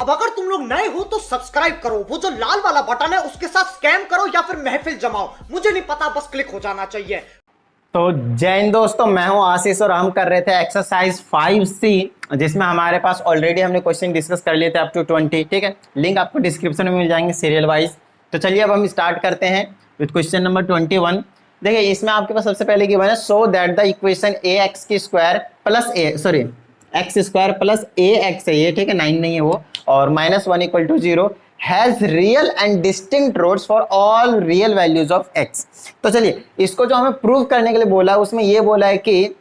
अब अगर तुम लोग नए हो तो सब्सक्राइब करो, वो जो लाल वाला बटन है उसके साथ स्कैम करो या फिर महफिल जमाओ, मुझे नहीं पता, बस क्लिक हो जाना चाहिए। तो जय हिंद दोस्तों, मैं हूं आशीष और हम कर रहे थे एक्सरसाइज 5C, जिसमें हमारे पास ऑलरेडी हमने क्वेश्चन डिस्कस कर लिए थे अप टू 20। ठीक है, लिंक आपको डिस्क्रिप्शन में मिल जाएंगे सीरियल वाइज। तो चलिए अब हम स्टार्ट करते हैं विद क्वेश्चन नंबर 21। देखिए इसमें आपके पास सबसे पहले गिवन है so that the equation A X की square plus X square plus A X है ये, ठीक है, 9 नहीं है वो, और -1 equal to 0 has real and distinct roots for all real values of x. तो चलिए इसको जो हमें प्रूव करने के लिए बोला उसमें ये बोला है कि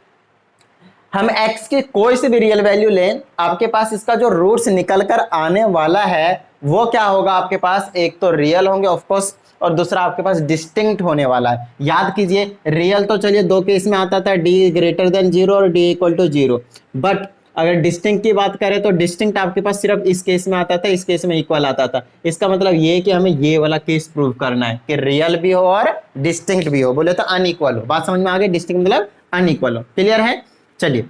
हम x की कोई सी भी रियल वैल्यू लें, आपके पास इसका जो रूट्स निकल कर आने वाला है वो क्या होगा, आपके पास एक तो रियल होंगे ऑफ कोर्स, और दूसरा आपके पास डिस्टिंक्ट होने वाला है। याद कीजिए रियल तो चलिए दो केस में आता था, d ग्रेटर देन 0 और d इक्वल टू 0, बट अगर डिस्टिंक्ट की बात करें तो डिस्टिंक्ट आपके पास सिर्फ इस केस में आता था, इस केस में इक्वल आता था। इसका मतलब ये कि हमें ये वाला केस प्रूव करना है कि रियल भी हो और डिस्टिंक्ट भी हो। बोले तो अनइक्वल हो, बात समझ में आ गई, डिस्टिंक्ट मतलब अनइक्वल हो। क्लियर है? चलिए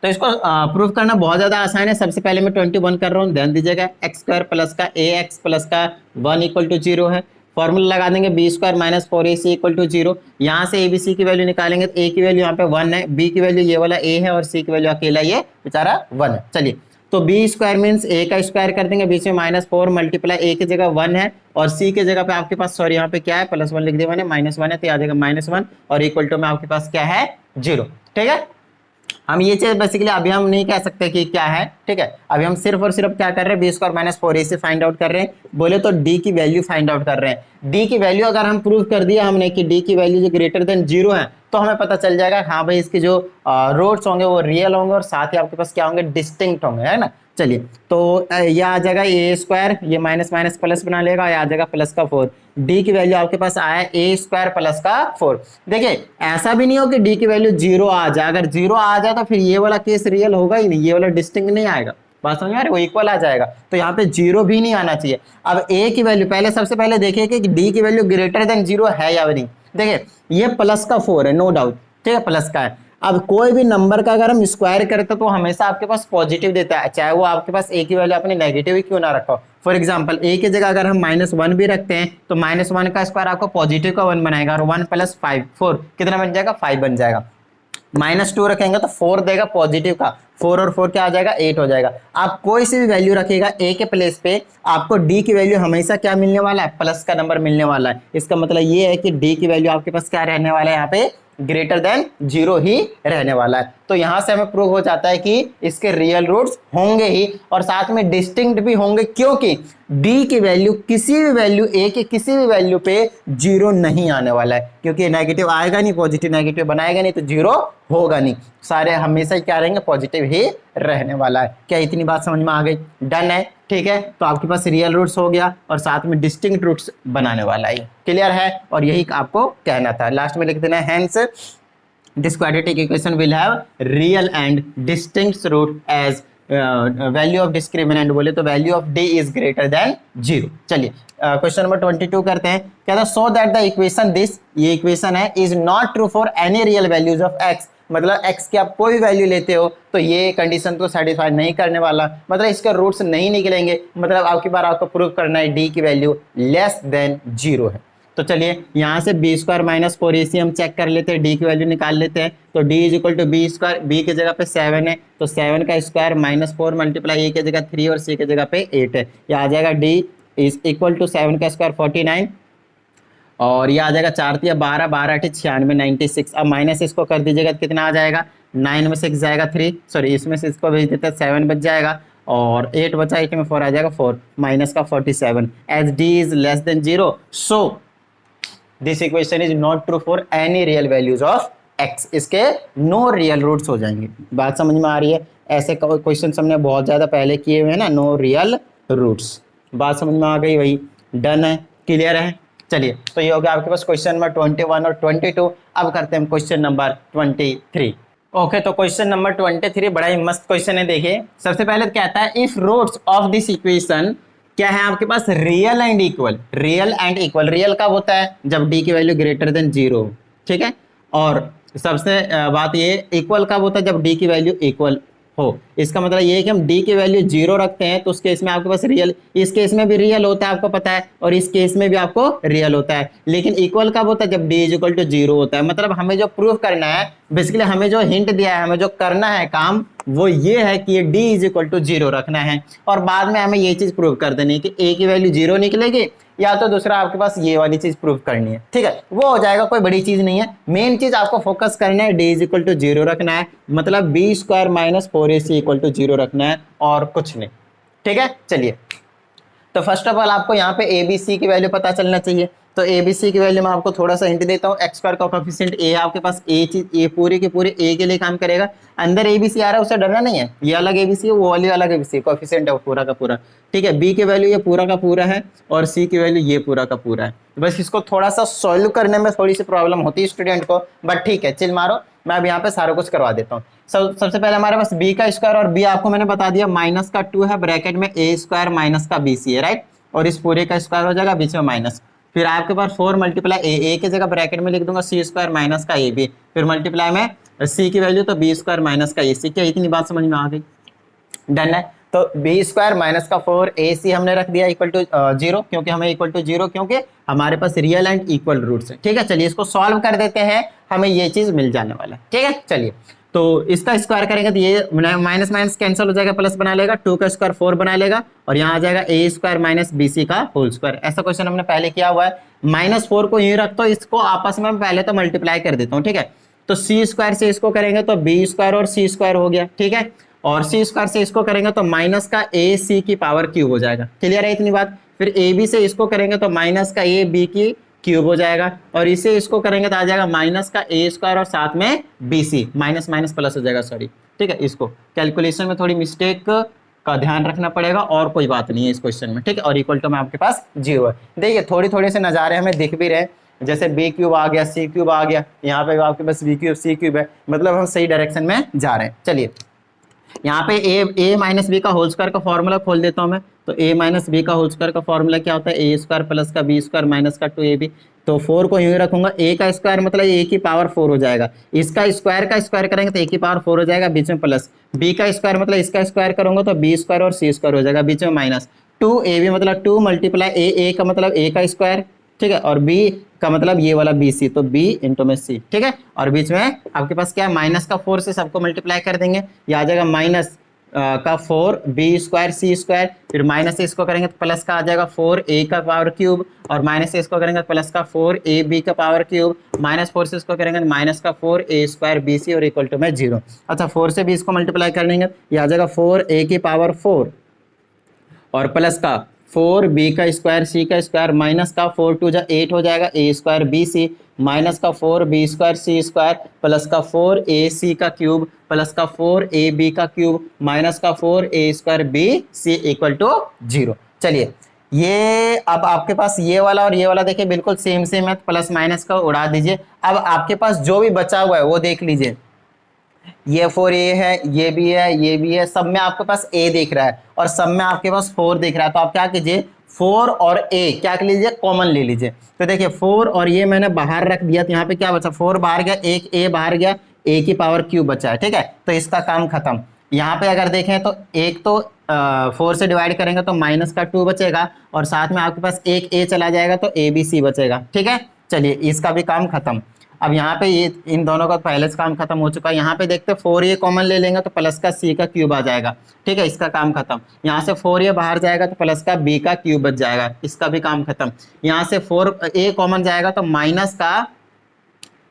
तो इसको प्रूव करना बहुत ज्यादा आसान है। सबसे पहले मैं 21 कर रहा हूँ, ध्यान दीजिएगा, एक्स स्क्वायर प्लस का ए एक्स प्लस का 1 इक्वल टू 0 है। फॉर्मूला लगा देंगे b square minus 4ac equal to 0। यहाँ से ए बी सी की वैल्यू निकालेंगे तो ए की वैल्यू यहाँ पे 1 है, बी की वैल्यू ये वाला ए है और सी की वैल्यू अकेला ये बेचारा 1 है। चलिए तो बी स्क्वायर मीन्स ए का स्क्वायर कर देंगे, बीच में -4 मल्टीप्लाई ए की जगह 1 है और सी की जगह पे आपके पास सॉरी यहाँ पे क्या है +1 लिख दिया मैंने, -1 है तो आ जाएगा -1 और इक्वल टू में आपके पास क्या है 0। ठीक है, हम ये चीज बेसिकली अभी हम नहीं कह सकते कि क्या है। ठीक है, अभी हम सिर्फ और सिर्फ क्या कर रहे हैं, b square minus 4ac find out कर रहे हैं। बोले तो डी की वैल्यू फाइंड आउट कर रहे हैं। डी की वैल्यू अगर हम प्रूव कर दिया हमने कि डी की वैल्यू जो ग्रेटर देन 0 है तो हमें पता चल जाएगा हाँ भाई इसके जो रूट्स होंगे वो रियल होंगे और साथ ही आपके पास क्या होंगे, डिस्टिंक्ट होंगे, है ना। चलिए तो ये आ जाएगा ए स्क्वायर, ये माइनस माइनस प्लस बना लेगा, ये आ जाएगा प्लस का 4। डी की वैल्यू आपके पास आया ए स्क्वायर प्लस का 4। देखिए ऐसा भी नहीं हो कि डी की वैल्यू 0 आ जाए, अगर 0 आ जाए तो फिर ये वाला केस रियल होगा ही नहीं, ये वाला डिस्टिंक्ट नहीं आएगा, बात समझ में आ रही है, वो इक्वल आ जाएगा। तो यहाँ पे 0 भी नहीं आना चाहिए। अब ए की वैल्यू पहले सबसे पहले देखिए कि डी की वैल्यू ग्रेटर देन 0 है या नहीं। देखिए ये प्लस का 4 है, नो डाउट, ठीक है, प्लस का है। अब कोई भी नंबर का अगर हम स्क्वायर करते तो हमेशा आपके पास पॉजिटिव देता है, चाहे वो आपके पास ए की वैल्यू अपने नेगेटिव ही क्यों ना रखो। फॉर एग्जांपल ए की जगह अगर हम -1 भी रखते हैं तो -1 का स्क्वायर आपको पॉजिटिव का 1 बनाएगा और 1 + 5 4 कितना बन जाएगा, 5 बन जाएगा। -2 रखेंगे तो 4 देगा पॉजिटिव का, 4 और 4 क्या आ जाएगा, 8 हो जाएगा। आप कोई सी भी वैल्यू रखिएगा ए के प्लेस पे, आपको डी की वैल्यू हमेशा क्या मिलने वाला है, प्लस का नंबर मिलने वाला है। इसका मतलब ये है कि डी की वैल्यू आपके पास क्या रहने वाला है, यहाँ पे ग्रेटर देन 0 ही रहने वाला है। तो यहां से हमें प्रूव हो जाता है कि इसके रियल रूट्स होंगे ही और साथ में डिस्टिंक्ट भी होंगे, क्योंकि डी की वैल्यू किसी भी वैल्यू ए के किसी भी वैल्यू पे 0 नहीं आने वाला है, क्योंकि नेगेटिव आएगा नहीं, पॉजिटिव नेगेटिव बनाएगा नहीं तो 0 होगा नहीं, सारे हमेशा क्या रहेंगे, पॉजिटिव ही रहने वाला है। क्या इतनी बात समझ में आ गई? डन है, ठीक है। तो आपके पास रियल रूट्स हो गया और साथ में डिस्टिंक्ट रूट्स बनाने वाला है, क्लियर है, और यही आपको कहना था। लास्ट में लिख देना है hence this quadratic equation will have real and distinct root as value of discriminant, बोले तो वैल्यू ऑफ डी इज ग्रेटर देन 0। चलिए क्वेश्चन नंबर 22 करते हैं। कहता है so that the equation this, ये इक्वेशन है, is not true for any real values of x, मतलब x की आप कोई भी वैल्यू लेते हो तो ये कंडीशन को सेटिस्फाई नहीं करने वाला, मतलब इसके रूट्स नहीं निकलेंगे, मतलब आपकी बार आपको प्रूव करना है डी की वैल्यू लेस देन 0 है। तो चलिए यहाँ से बी स्क्वायर माइनस 4ac हम चेक कर लेते हैं, डी की वैल्यू निकाल लेते हैं। तो d is equal to b square, b की जगह पे 7 है तो 7 का स्क्वायर -4 मल्टीप्लाई ए की जगह 3 और सी की जगह पे 8 है, ये आ जाएगा डी इज इक्वल टू 7 का स्क्वायर 49 और ये आ जाएगा 4 × 12 12 × 96 96। अब माइनस इसको कर दीजिएगा तो कितना आ जाएगा, 9 में 6 जाएगा 3, सॉरी इसमें से इसको भेज देते हैं 7 बच जाएगा और 8 बचा, 8 में 4 आ जाएगा 4 माइनस का 47 as d is less than 0 so this equation is not true for any real values of x, इसके नो रियल रूट्स हो जाएंगे। बात समझ में आ रही है? ऐसे क्वेश्चन हमने बहुत ज्यादा पहले किए हुए हैं ना, नो रियल रूट्स, बात समझ में आ गई वही, डन है, क्लियर है। चलिए तो ये हो गया आपके पास क्वेश्चन नंबर 21 और 22। अब करते हैं क्वेश्चन नंबर 23। ओके तो क्वेश्चन नंबर 23 बड़ा ही मस्त क्वेश्चन है। देखिए सबसे पहले कहता है if roots of this equation, क्या है आपके पास, real and equal, real and equal. Real कब होता है, जब डी की वैल्यू ग्रेटर देन 0, ठीक है, और सबसे बात ये इक्वल कब होता है, जब डी की वैल्यू इक्वल हो। इसका मतलब ये है कि हम डी की वैल्यू 0 रखते हैं तो उस केस में आपके पास रियल, इस केस में भी रियल होता है आपको पता है, और इस केस में भी आपको रियल होता है। लेकिन इक्वल कब होता है? जब डी इज इक्वल टू 0 होता है। मतलब हमें जो प्रूव करना है, बेसिकली हमें जो हिंट दिया है, हमें जो करना है काम, वो ये है कि ये डी इज इक्वल टू 0 रखना है, और बाद में हमें ये चीज प्रूव कर देनी है कि ए की वैल्यू 0 निकलेगी, या तो दूसरा आपके पास ये वाली चीज प्रूव करनी है। ठीक है, वो हो जाएगा, कोई बड़ी चीज नहीं है। मेन चीज आपको फोकस करना है, डी इज इक्वल टू 0 रखना है, मतलब b square minus 4ac equal to 0 रखना है, और कुछ नहीं। ठीक है, चलिए, तो फर्स्ट ऑफ ऑल आपको यहाँ पे ए बी सी की वैल्यू पता चलना चाहिए। तो ए बी सी की वैल्यू मैं आपको थोड़ा सा हिंट देता हूँ। एक्स स्क्वायर का कोएफिशिएंट ए आपके पास, ए चीज, ये पूरे के पूरे ए के लिए काम करेगा। अंदर ए बी सी आ रहा है, उससे डरना नहीं है, ये अलग ए बी सी है, वो वाली अलग ए बी सी, कोएफिशिएंट है वो पूरा का पूरा। ठीक है, बी की वैल्यू ये पूरा का पूरा है, और सी की वैल्यू ये पूरा का पूरा है। बस इसको थोड़ा सा सॉल्व करने में थोड़ी सी प्रॉब्लम होती है स्टूडेंट को, बट ठीक है, चिल मारो, मैं अब यहाँ पे सारा कुछ करवा देता हूँ। सबसे पहले हमारे पास बी का स्क्वायर, और बी आपको मैंने बता दिया माइनस का 2 है, ब्रैकेट में ए स्क्वायर माइनस का बी सी है, राइट, और इस पूरे का स्क्वायर हो जाएगा, बीच में माइनस। फिर आपके पास 4 मल्टीप्लाई ए की जगह ब्रैकेट में लिख दूंगा सी स्क्वायर माइनस का ए बी, फिर मल्टीप्लाई में सी की वैल्यू तो बी स्क्वायर माइनस का ए सी। क्या इतनी बात समझ में आ गई? डन है। तो बी स्क्वायर माइनस का 4ac हमने रख दिया इक्वल टू 0, क्योंकि हमें इक्वल टू 0, क्योंकि हमारे पास रियल एंड इक्वल रूट्स है। ठीक है, चलिए इसको सॉल्व कर देते हैं, हमें ये चीज मिल जाने वाला है। ठीक है, चलिए, तो इसका स्क्वायर करेंगे तो ये माइनस माइनस कैंसिल हो जाएगा, प्लस बना लेगा, 2 का स्क्वायर 4 बना लेगा, और यहाँ आ जाएगा A square minus B C का होल स्क्वायर। ऐसा क्वेश्चन हमने पहले किया हुआ है। -4 को यूं रखता हूँ, इसको आपस में पहले तो मल्टीप्लाई कर देता हूँ। ठीक है, तो सी स्क्वायर से इसको करेंगे तो बी स्क्वायर और सी स्क्वायर हो गया। ठीक है, और सी स्क्वायर से इसको करेंगे तो माइनस का ए सी की पावर क्यूब हो जाएगा। क्लियर है इतनी बात? फिर ए बी से इसको करेंगे तो माइनस का ए बी की क्यूब हो जाएगा, और इसे इसको करेंगे तो आ जाएगा माइनस का ए स्क्वायर और साथ में बी सी, माइनस माइनस प्लस हो जाएगा, सॉरी। ठीक है, इसको कैलकुलेशन में थोड़ी मिस्टेक का ध्यान रखना पड़ेगा, और कोई बात नहीं है इस क्वेश्चन में। ठीक है, और इक्वल टू में आपके पास 0 है। देखिए थोड़ी थोड़े से नज़ारे हमें दिख भी रहे, जैसे बी क्यूब आ गया, सी क्यूब आ गया, यहाँ पे आपके पास बी क्यूब सी क्यूब है, मतलब हम सही डायरेक्शन में जा रहे हैं। चलिए, यहाँ पे ए माइनस बी का होल स्क्वायर का फॉर्मूला खोल देता हूँ मैं। तो ए माइनस बी का होल स्क्वायर का फॉर्मूला क्या होता है? ए स्क्वायर प्लस का बी स्क्वायर माइनस का 2ab। तो 4 को यूं ही रखूंगा, ए का स्क्वायर मतलब ए की पावर 4 हो जाएगा, इसका स्क्वायर का स्क्वायर करेंगे तो ए की पावर 4 हो जाएगा, बीच में प्लस, बी का स्क्वायर मतलब इसका स्क्वायर करूंगा तो बी स्क्वायर और सी स्क्वायर हो जाएगा, बीच में माइनस, 2ab मतलब 2 मल्टीप्लाई ए का मतलब ए का स्क्वायर, ठीक है, और बी का मतलब ये वाला बी सी, तो बी इंटू में सी। ठीक है, और बीच में आपके पास क्या है? माइनस का 4 से सबको मल्टीप्लाई कर देंगे, ये आ जाएगा माइनस का 4 बी स्क्वायर सी स्क्वायर, फिर माइनस से इसको करेंगे तो प्लस का आ जाएगा 4 ए का पावर क्यूब, और माइनस से इसको करेंगे तो प्लस का 4 ए बी का पावर क्यूब, -4 से इसको करेंगे माइनस का 4 ए स्क्वायर बी सी, और इक्वल टू में 0। अच्छा, 4 से भी इसको मल्टीप्लाई कर लेंगे, ये आ जाएगा 4 ए की पावर 4 और प्लस का 4 बी का स्क्वायर सी का स्क्वायर, माइनस का 4 2 जा 8 हो जाएगा, A square B C, minus का 4 बी स्क्वायर सी स्क्वायर, प्लस का 4 ए सी का क्यूब, प्लस का 4 ए बी का क्यूब, माइनस का 4 A square B C equal to 0। चलिए, ये अब आपके पास ये वाला और ये वाला देखिए बिल्कुल सेम सेम है, प्लस माइनस का उड़ा दीजिए। अब आपके पास जो भी बचा हुआ है वो देख लीजिए, ये 4a है, ये भी है, ये भी है, सब में आपके पास a दिख रहा है और सब में आपके पास 4 दिख रहा है। तो आप क्या कीजिए, 4 और a क्या कर लीजिए, कॉमन ले लीजिए। तो देखिए 4 और ये मैंने बाहर रख दिया, तो यहाँ पे क्या बचा, 4 बाहर गया, एक a बाहर गया, a की पावर क्यूब बचा है। ठीक है, तो इसका काम खत्म। यहाँ पे अगर देखें तो एक तो 4 से डिवाइड करेंगे तो माइनस का 2 बचेगा, और साथ में आपके पास एक a चला जाएगा तो a b c बचेगा। ठीक है, चलिए इसका भी काम खत्म। अब यहाँ पे ये इन दोनों का पहले से काम खत्म हो चुका है। यहाँ पे देखते 4a कॉमन ले लेंगे तो प्लस का c का क्यूब आ जाएगा। ठीक है, इसका काम खत्म। यहाँ से 4a बाहर जाएगा तो प्लस का b का क्यूब बच जाएगा, इसका भी काम खत्म। यहाँ से 4a कॉमन जाएगा तो माइनस का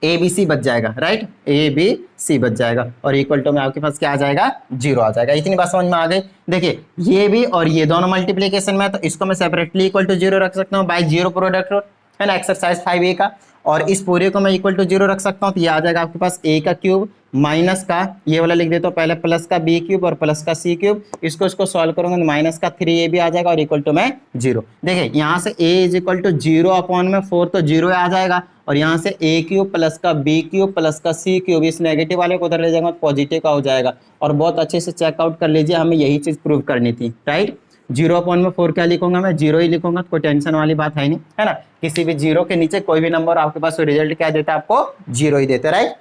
abc बच जाएगा, राइट, abc बच जाएगा, और इक्वल टू में आपके पास क्या आ जाएगा, 0 आ जाएगा। इतनी बात समझ में आ गई। देखिए ये भी और ये दोनों मल्टीप्लीकेशन में, तो इसको मैं सेपरेटली इक्वल टू 0 रख सकता हूँ बाय 0 प्रोडक्ट रूल, है ना, एक्सरसाइज 5a का। और इस पूरे को मैं इक्वल टू 0 रख सकता हूँ, तो ये आ जाएगा आपके पास a का क्यूब माइनस का, ये वाला लिख देता हूँ पहले, प्लस का b क्यूब और प्लस का c क्यूब, इसको सॉल्व करूंगा तो माइनस का 3a भी आ जाएगा, और इक्वल टू में 0। देखिए यहाँ से a is equal to 0 upon में 4 तो 0 आ जाएगा, और यहाँ से a क्यूब प्लस का b क्यूब प्लस का c क्यूब, इस नेगेटिव वाले को उधर ले जाएगा तो पॉजिटिव का हो जाएगा। और बहुत अच्छे से चेकआउट कर लीजिए, हमें यही चीज़ प्रूव करनी थी, राइट। 0 अपॉन में 4 क्या लिखूंगा मैं, 0 ही लिखूंगा, कोई टेंशन वाली बात है नहीं, है ना। किसी भी 0 के नीचे कोई भी नंबर आपके पास रिजल्ट क्या देता है, आपको 0 ही देते, राइट।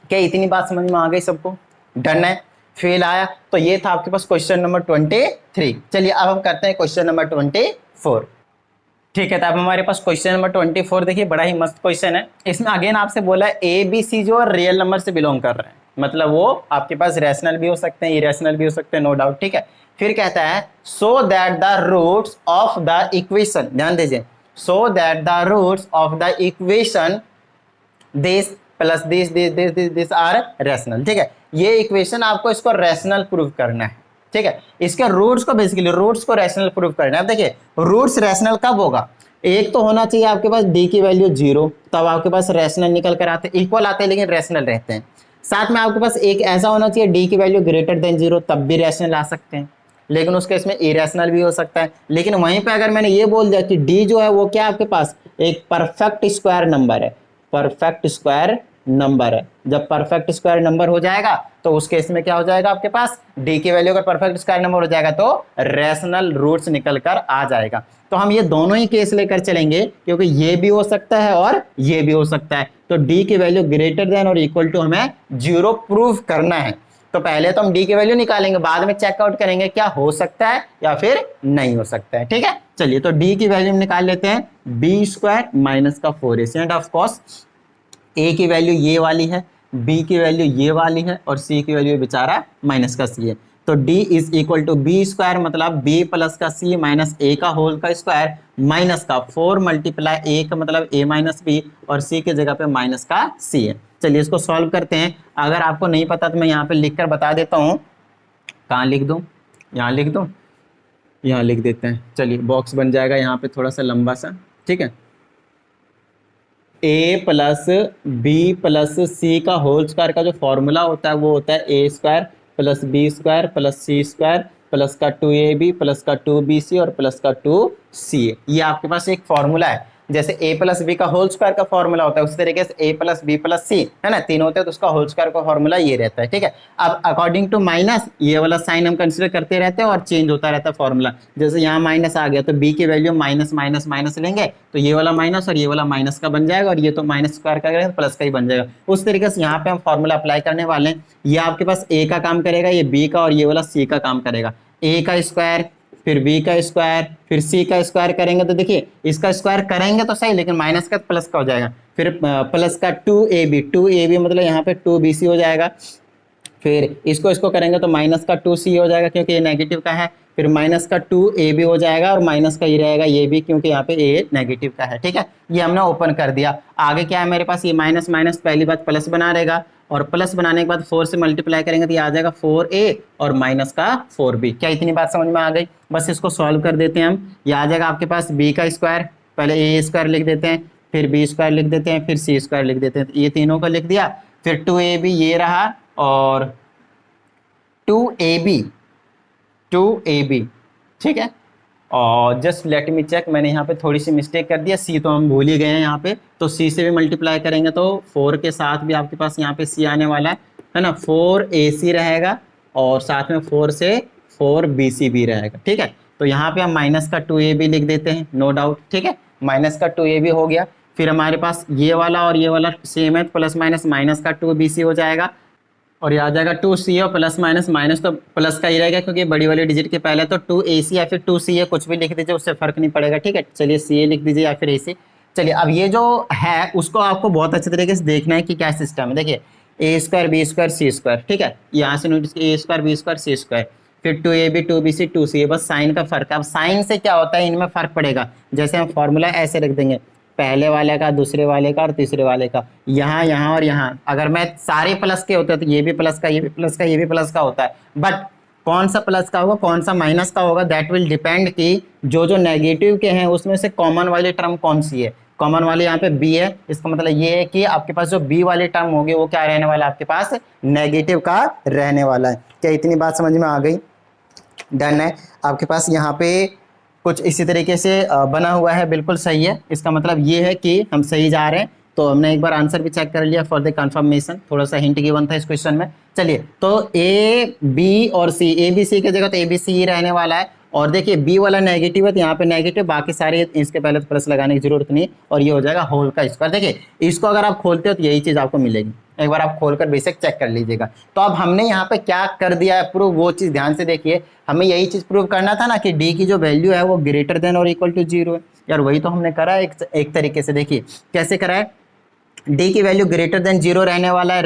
क्या इतनी बात समझ में आ गई सबको? डन है। फेल आया। तो ये था आपके पास क्वेश्चन नंबर 23। चलिए अब हम करते हैं क्वेश्चन नंबर 24। ठीक है, तो अब हमारे पास क्वेश्चन नंबर 24 देखिए, बड़ा ही मस्त क्वेश्चन है। इसमें अगेन आपसे बोला है ए बी सी जो रियल नंबर से बिलोंग कर रहे हैं, मतलब वो आपके पास रैशनल भी हो सकते हैं, इरेशनल भी हो सकते हैं, नो डाउट। ठीक है, फिर कहता है so that the roots of the equation, ध्यान दीजिए, so that the roots of the equation this plus this are rational. ठीक है, ये इक्वेशन आपको इसको रैशनल प्रूव करना है। ठीक है, इसके रूट्स को बेसिकली रूट्स को रैशनल प्रूव करना है। देखिए रूट्स रैशनल कब होगा, एक तो होना चाहिए आपके पास डी की वैल्यू 0, तब आपके पास रैशनल निकल कर आते, इक्वल आते हैं लेकिन रैशनल रहते हैं। साथ में आपके पास एक ऐसा होना चाहिए डी की वैल्यू ग्रेटर देन 0, तब भी रैशनल आ सकते हैं, लेकिन उस केस में इरेशनल भी हो सकता है। लेकिन वहीं पे अगर मैंने ये बोल दिया कि डी जो है वो क्या आपके पास एक परफेक्ट स्क्वायर नंबर है, परफेक्ट स्क्वायर नंबर है, जब परफेक्ट स्क्वायर नंबर हो जाएगा तो उस केस में क्या हो जाएगा आपके पास डी की वैल्यू अगर परफेक्ट स्क्वायर नंबर हो जाएगा तो रैशनल रूट्स निकल कर आ जाएगा। तो हम ये दोनों ही केस लेकर चलेंगे, क्योंकि ये भी हो सकता है और ये भी हो सकता है। तो डी की वैल्यू ग्रेटर देन और इक्वल टू हमें 0 प्रूव करना है। तो पहले तो हम डी की वैल्यू निकालेंगे, बाद में चेकआउट करेंगे क्या हो सकता है या फिर नहीं हो सकता है। ठीक है, चलिए तो डी की वैल्यू निकाल लेते हैं, बी स्क्वायर माइनस का 4ac, एंड ऑफ कोर्स ए की वैल्यू ये वाली है, बी की वैल्यू ये वाली है और सी की वैल्यू बेचारा माइनस का सी है। तो d is equal to b square मतलब b प्लस का c माइनस a का होल का स्क्वायर माइनस का 4 मल्टीप्लाई a का मतलब a माइनस b और c की जगह पे माइनस का c है। चलिए इसको सॉल्व करते हैं। अगर आपको नहीं पता तो मैं यहाँ पे लिख कर बता देता हूँ। कहाँ लिख दूँ, यहाँ लिख दूँ, यहाँ लिख देते हैं। चलिए बॉक्स बन जाएगा यहाँ पे थोड़ा सा लंबा सा। ठीक है, a plus b plus c का होल स्क्वायर का जो फॉर्मूला होता है वो होता है A square plus B square plus C square plus का 2ab प्लस का 2bc और प्लस का 2ca। ये आपके पास एक फॉर्मूला है, जैसे a प्लस बी का होल स्क्वायर का फॉर्मूला होता है उसी तरीके से a प्लस बी प्लस सी है ना, तीन होते हैं तो उसका होल स्क्वायर का फॉर्मूला ये रहता है। ठीक है, अब अकॉर्डिंग टू माइनस ये वाला साइन हम कंसिडर करते रहते हैं और चेंज होता रहता है फॉर्मूला। जैसे यहाँ माइनस आ गया तो b की वैल्यू माइनस माइनस माइनस लेंगे तो ये वाला माइनस और ये वाला माइनस का बन जाएगा और ये तो माइनस स्क्वायर का करेगा प्लस का ही बन जाएगा। उस तरीके से यहाँ पे हम फॉर्मूला अप्लाई करने वाले हैं। ये आपके पास a का काम करेगा, ये b का और ये वाला c का काम करेगा। a का स्क्वायर फिर b का स्क्वायर फिर c का स्क्वायर करेंगे तो देखिए इसका स्क्वायर करेंगे तो सही, लेकिन माइनस का प्लस का हो जाएगा। फिर प्लस का 2ab मतलब यहाँ पे 2bc हो जाएगा। फिर इसको करेंगे तो माइनस का 2c हो जाएगा क्योंकि ये नेगेटिव का है। फिर माइनस का 2ab हो जाएगा और माइनस का ये रहेगा ये भी क्योंकि यहाँ पे a नेगेटिव का है। ठीक है, ये हमने ओपन कर दिया। आगे क्या है मेरे पास, ये माइनस माइनस पहली बात प्लस बना रहेगा और प्लस बनाने के बाद 4 से मल्टीप्लाई करेंगे तो ये आ जाएगा 4a और माइनस का 4b। क्या इतनी बात समझ में आ गई? बस इसको सॉल्व कर देते हैं हम। ये आ जाएगा आपके पास b का स्क्वायर, पहले a स्क्वायर लिख देते हैं, फिर b स्क्वायर लिख देते हैं, फिर c स्क्वायर लिख देते हैं। तो ये तीनों का लिख दिया। फिर 2ab ये रहा और 2ab ठीक है। और जस्ट लेट मी चेक, मैंने यहाँ पे थोड़ी सी मिस्टेक कर दिया, c तो हम भूल ही गए हैं यहाँ पे, तो c से भी मल्टीप्लाई करेंगे तो 4 के साथ भी आपके पास यहाँ पे c आने वाला है ना, 4ac रहेगा और साथ में 4 से 4bc भी रहेगा। ठीक है, तो यहाँ पे हम माइनस का 2ab लिख देते हैं, नो डाउट। ठीक है, माइनस का 2ab हो गया। फिर हमारे पास ये वाला और ये वाला सेम है, प्लस माइनस माइनस का 2bc हो जाएगा और ये आ जाएगा 2c और प्लस माइनस माइनस तो प्लस का ही रहेगा क्योंकि बड़ी वाली डिजिट के पहले तो 2ac या फिर 2ca कुछ भी लिख दीजिए, उससे फर्क नहीं पड़ेगा। ठीक है, चलिए ca लिख दीजिए या फिर ac। चलिए अब ये जो है उसको आपको बहुत अच्छे तरीके से देखना है कि क्या सिस्टम है। देखिए a square b square C square, ठीक है, यहाँ से notice a square b square C square, फिर 2ab 2bc 2ca, बस साइन का फर्क है। अब साइन से क्या होता है, इनमें फर्क पड़ेगा। जैसे हम फॉर्मूला ऐसे रख देंगे, पहले वाले का, दूसरे वाले का और तीसरे वाले का, यहाँ यहाँ और यहाँ। अगर मैं सारे प्लस के होते तो ये भी प्लस का, ये भी प्लस का, ये भी प्लस का होता है, बट कौन सा प्लस का होगा कौन सा माइनस का होगा दैट विल डिपेंड कि जो नेगेटिव के हैं उसमें से कॉमन वाली टर्म कौन सी है। कॉमन वाली यहाँ पे b है, इसका मतलब ये है कि आपके पास जो b वाली टर्म होगी वो क्या रहने वाला है, आपके पास नेगेटिव का रहने वाला है। क्या इतनी बात समझ में आ गई? डन है। आपके पास यहाँ पे कुछ इसी तरीके से बना हुआ है, बिल्कुल सही है। इसका मतलब ये है कि हम सही जा रहे हैं। तो हमने एक बार आंसर भी चेक कर लिया फॉर द कंफर्मेशन, थोड़ा सा हिंट गिवन था इस क्वेश्चन में। चलिए तो ए बी और सी, ए बी सी की जगह तो ए बी सी ही रहने वाला है। और देखिए बी वाला नेगेटिव है तो यहाँ पे नेगेटिव, बाकी सारे इसके पहले तो प्लस लगाने की जरूरत नहीं और ये हो जाएगा होल का स्क्वायर। देखिए इसको अगर आप खोलते हो तो यही चीज़ आपको मिलेगी। एक बार आप खोलकर बेशक चेक कर लीजिएगा। तो अब हमने यहाँ पे क्या कर दिया है प्रूव, वो चीज़ ध्यान से देखिए। हमें यही चीज़ प्रूव करना था ना कि डी की जो वैल्यू है वो ग्रेटर देन और इक्वल टू 0 है। यार वही तो हमने करा है एक तरीके से। देखिए कैसे करा है, डी की वैल्यू ग्रेटर देन 0 रहने वाला है।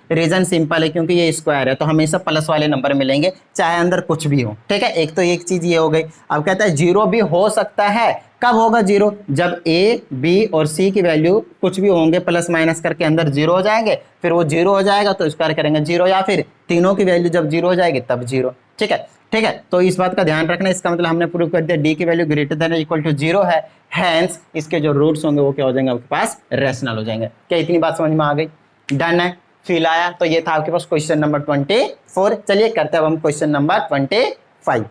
रीजन सिंपल है, क्योंकि ये स्क्वायर है तो हमेशा प्लस वाले नंबर मिलेंगे चाहे अंदर कुछ भी हो, ठीक है। एक तो एक चीज ये हो गई। अब कहता है 0 भी हो सकता है। कब होगा 0? जब ए बी और सी की वैल्यू कुछ भी होंगे प्लस माइनस करके अंदर 0 हो जाएंगे, फिर वो 0 हो जाएगा तो स्क्वायर करेंगे 0, या फिर तीनों की वैल्यू जब 0 हो जाएगी तब 0, ठीक है। ठीक है, तो इस बात का ध्यान रखना। इसका मतलब हमने प्रूव कर दिया डी की value greater than equal to 0 है, हैंस इसके जो रूट्स होंगे वो क्या हो जाएंगे आपके पास, रेशनल हो जाएंगे। क्या इतनी बात समझ में आ गई? डन है, फील आया? तो ये था आपके पास क्वेश्चन नंबर 24। चलिए करते हैं अब हम क्वेश्चन नंबर 25।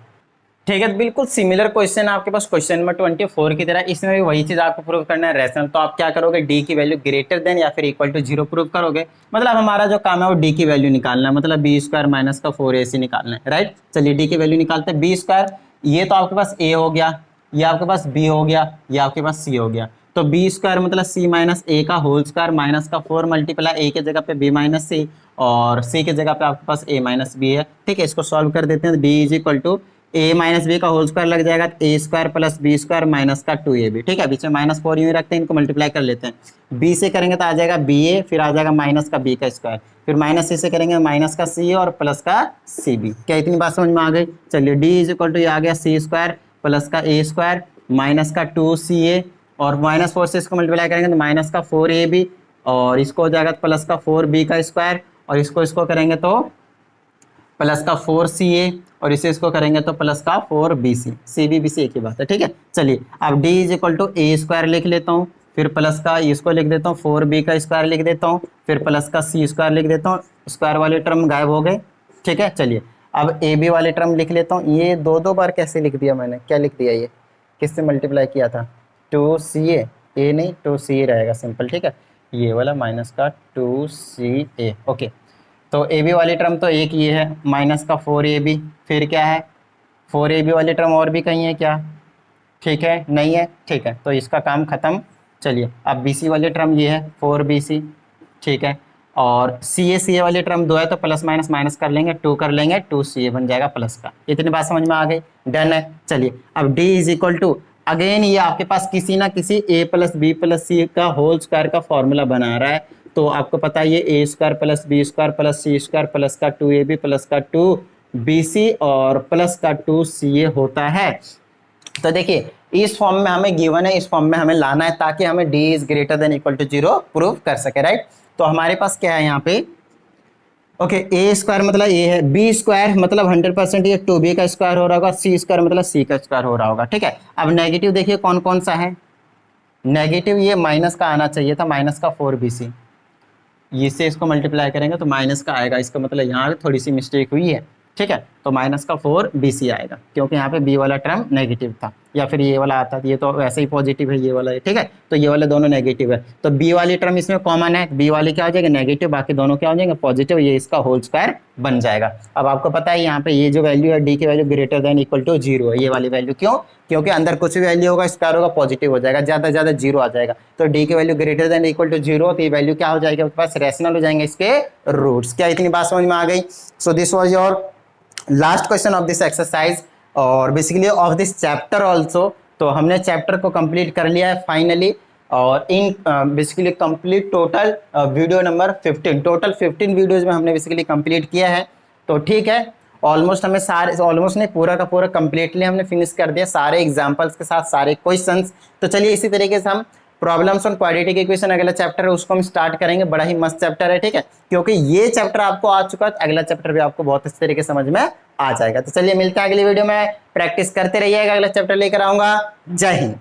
ठीक है, बिल्कुल सिमिलर क्वेश्चन आपके पास क्वेश्चन नंबर 24 की तरह। इसमें भी वही चीज आपको प्रूव करना है, रेशनल। तो आप क्या करोगे, डी की वैल्यू ग्रेटर देन या फिर इक्वल टू 0 प्रूव करोगे। मतलब हमारा जो काम है वो डी की वैल्यू निकालना है, मतलब बी स्क्वायर माइनस का 4ac निकालना है, राइट। चलिए डी की वैल्यू निकालते हैं। बी स्क्वायर ये तो आपके पास ए हो गया, ये आपके पास बी हो गया, ये आपके पास सी हो गया। तो बी स्क्वायर मतलब सी माइनस ए का होल स्क्वायर माइनस का 4 मल्टीप्लाई ए के जगह पे बी माइनस सी और सी के जगह पे आपके पास ए माइनस बी है, ठीक है। इसको सॉल्व कर देते हैं। D is equal to A minus B का होल स्क्वायर लग जाएगा, A square plus B square minus का 2ab, ठीक है। बीच में माइनस 4 यूं ही रखते हैं, इनको मल्टीप्लाई कर लेते हैं। बी से करेंगे तो आ जाएगा बी ए, फिर आ जाएगा माइनस का बी का स्क्वायर, फिर माइनस सी से करेंगे माइनस का सी और प्लस का सी बी। क्या इतनी बात समझ में आ गई? चलिए डी इज इक्वल टू ये आ गया सी स्क्वायर प्लस का ए स्क्वायर माइनस का 2ca और माइनस 4 से इसको मल्टीप्लाई करेंगे तो माइनस का 4ab और इसको हो जाएगा प्लस का 4b का स्क्वायर और इसको करेंगे तो प्लस का 4ca और इसे इसको करेंगे तो प्लस का 4bc। cb bc एक ही बात है, ठीक है। चलिए अब d is equal to a square लिख लेता हूँ, फिर प्लस का इसको लिख देता हूँ 4b का स्क्वायर लिख देता हूँ, फिर प्लस का c स्क्वायर लिख देता हूँ। स्क्वायर वाले टर्म गायब हो गए, ठीक है। चलिए अब ab वाले टर्म लिख लेता हूँ। ये दो बार कैसे लिख दिया मैंने, क्या लिख दिया, ये किससे मल्टीप्लाई किया था? 2ca, a नहीं 2ca रहेगा सिंपल, ठीक है। ये वाला माइनस का 2ca, ओके। तो ए बी वाली टर्म तो एक ये है माइनस का 4ab, फिर क्या है 4ab वाली टर्म और भी कहीं है क्या? ठीक है, नहीं है, ठीक है, तो इसका काम खत्म। चलिए अब bc वाली टर्म ये है 4bc, ठीक है। और ca वाली टर्म 2 है तो प्लस माइनस माइनस कर लेंगे, 2 कर लेंगे, 2ca बन जाएगा प्लस का। इतनी बात समझ में आ गई? डन है। चलिए अब d is equal to again ये आपके पास किसी ना किसी a plus b plus c का होल स्क्वायर का फॉर्मूला बना रहा है। तो आपको पता है ये A square plus B square plus C square plus का 2ab प्लस का 2bc और प्लस का 2ca होता है। तो देखिए इस फॉर्म में हमें गिवन है, इस फॉर्म में हमें लाना है ताकि हमें d is greater than equal to 0 prove कर सके, राइट। तो हमारे पास क्या है यहाँ पे, ओके, ए स्क्वायर मतलब ए है, बी स्क्वायर मतलब 100% ये 2b का स्क्वायर हो रहा होगा, सी स्क्वायर मतलब सी का स्क्वायर हो रहा होगा, ठीक है। अब नेगेटिव देखिए कौन कौन सा है, नेगेटिव ये माइनस का आना चाहिए था, माइनस का 4bc। इससे इसको मल्टीप्लाई करेंगे तो माइनस का आएगा, इसका मतलब यहाँ पे थोड़ी सी मिस्टेक हुई है, ठीक है। तो माइनस का 4bc आएगा क्योंकि यहाँ पे b वाला टर्म नेगेटिव था, या फिर ये वाला आता था, ये तो वैसे ही पॉजिटिव है, ये वाला है, ठीक है। तो ये वाले दोनों नेगेटिव है, तो b वाली टर्म इसमें कॉमन है, b वाली क्या हो जाएगी नेगेटिव, बाकी दोनों क्या हो जाएंगे पॉजिटिव, ये इसका होल स्क्वायर बन जाएगा। अब आपको पता है यहाँ पे ये जो वैल्यू है d की value greater than equal to 0 है, ये वाली वैल्यू, क्यों? क्योंकि अंदर कुछ भी वैल्यू होगा स्क्वायर होगा पॉजिटिव हो जाएगा, ज्यादा से ज्यादा 0 आ जाएगा। तो d की value greater than equal to 0, तो ये वैल्यू क्या हो जाएगी आपके पास, रेशनल हो जाएंगे इसके रूट्स। क्या इतनी बात समझ में आ गई? So this was your last question of this exercise और basically of this chapter also. तो हमने चैप्टर को कंप्लीट कर लिया है फाइनली, और in basically complete total video number 15, total 15 videos में हमने बेसिकली कंप्लीट किया है। तो ठीक है, ऑलमोस्ट हमें सारे, ऑलमोस्ट नहीं, पूरा का पूरा कंप्लीटली हमने फिनिश कर दिया, सारे एग्जाम्पल्स के साथ सारे क्वेश्चंस। तो चलिए इसी तरीके से हम प्रॉब्लम्स ऑन क्वाड्रेटिक इक्वेशन अगला चैप्टर है उसको हम स्टार्ट करेंगे, बड़ा ही मस्त चैप्टर है, ठीक है। क्योंकि ये चैप्टर आपको आ चुका है तो अगला चैप्टर भी आपको बहुत अच्छे तरीके से समझ में आ जाएगा। तो चलिए मिलते हैं अगली वीडियो में, प्रैक्टिस करते रहिएगा, अगला चैप्टर लेकर आऊंगा। जय हिंद।